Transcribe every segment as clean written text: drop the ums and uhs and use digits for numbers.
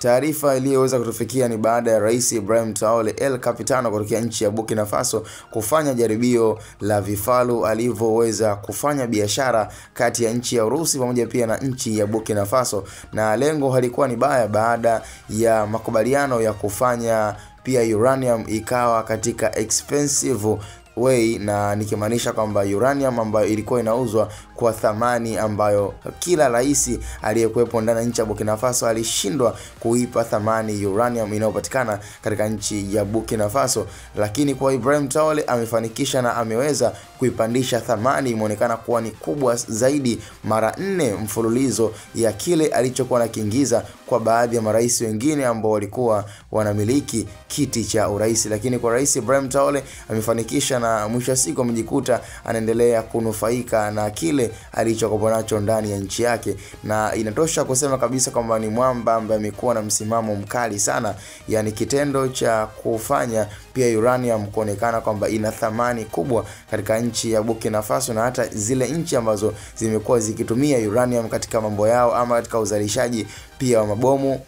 Taarifa iliyoweza kutufikia ni baada ya Rais Ibrahim Traore El Capitano kutokea nchi ya Burkina Faso kufanya jaribio la vifaru alivyoweza kufanya biashara kati ya nchi ya Urusi pamoja pia na nchi ya Burkina Faso, na lengo halikuwa ni baya baada ya makubaliano ya kufanya pia uranium ikawa katika expensive way, na nikimaanisha kwamba uranium ambayo ilikuwa inauzwa kwa thamani ambayo kila rais aliyekuwepo ndani ya nchi ya Burkina Faso alishindwa kuipa thamani uranium inayopatikana katika nchi ya Burkina Faso, lakini kwa Ibrahim Traore amefanikisha na ameweza kuipandisha thamani, imeonekana kuwa ni kubwa zaidi mara 4 mfululizo ya kile alichokuwa anakiingiza kwa baadhi ya marais wengine ambao walikuwa wanamiliki kiti cha urais. Lakini kwa Rais Ibrahim Traore amefanikisha, na mwisho wa siku amejikuta anaendelea kunufaika na kile alichokuwa nacho ndani ya nchi yake, na inatosha kusema kabisa kwamba ni mwamba ambaye amekuwa na msimamo mkali sana, yani kitendo cha kufanya pia uranium kuonekana kwamba ina thamani kubwa katika nchi ya Burkina Faso, na hata zile nchi ambazo zimekuwa zikitumia uranium katika mambo yao ama katika uzalishaji pia wa mabomu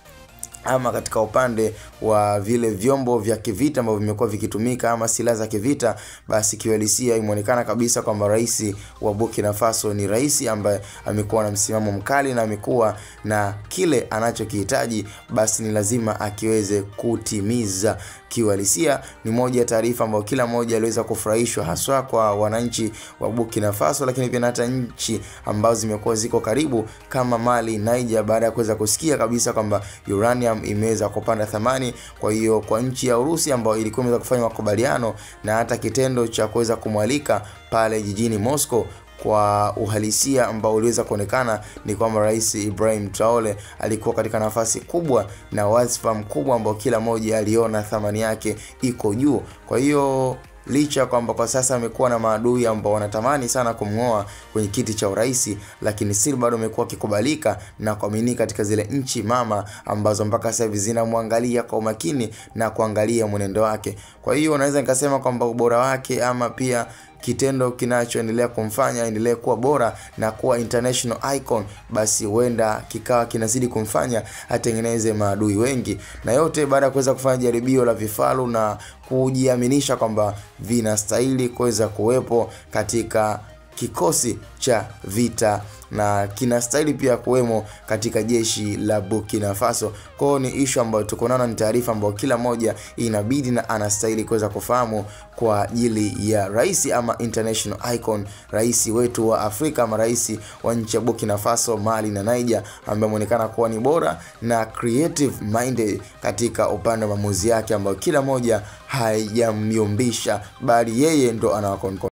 ama katika upande wa vile vyombo vya kivita ambavyo vimekuwa vikitumika ama silaha za kivita, basi kiuhalisia imeonekana kabisa kwamba rais wa Burkina Faso ni rais ambaye amekuwa na msimamo mkali na amekuwa na kile anachokihitaji basi ni lazima akiweze kutimiza. Kiuhalisia ni moja ya taarifa ambayo kila mmoja aliweza kufurahishwa, haswa kwa wananchi wa Burkina Faso, lakini pia hata nchi ambazo zimekuwa ziko karibu kama Mali, Niger, baada ya kuweza kusikia kabisa kwamba uranium imeweza kupanda thamani. Kwa hiyo kwa nchi ya Urusi ambayo ilikuwa imeweza kufanya makubaliano na hata kitendo cha kuweza kumwalika pale jijini Moscow, kwa uhalisia ambao uliweza kuonekana ni kwamba Rais Ibrahim Traore alikuwa katika nafasi kubwa na wadhifa mkubwa ambao kila mmoja aliona thamani yake iko juu. Kwa hiyo licha kwamba kwa sasa amekuwa na maadui ambao wanatamani sana kumngoa kwenye kiti cha urais, lakini siri bado amekuwa akikubalika na kuaminika katika zile nchi mama ambazo mpaka sasa hivi zinamwangalia kwa umakini na kuangalia mwenendo wake. Kwa hiyo naweza nikasema kwamba ubora wake ama pia kitendo kinachoendelea kumfanya endelee kuwa bora na kuwa international icon, basi huenda kikawa kinazidi kumfanya atengeneze maadui wengi, na yote baada ya kuweza kufanya jaribio la vifaru na kujiaminisha kwamba vinastahili kuweza kuwepo katika kikosi cha vita na kinastahili pia kuwemo katika jeshi la Burkina Faso. Kwa hiyo ni issue ambayo tuko nayo, ni taarifa ambayo kila mmoja inabidi na anastahili kuweza kufahamu kwa ajili ya rais ama international icon, rais wetu wa Afrika ama rais wa nchi ya Burkina Faso, Mali na Niger, ambaye ameonekana kuwa ni bora na creative minded katika upande wa maamuzi yake ambayo kila mmoja hayamyumbisha, bali yeye ndo anawakontrol.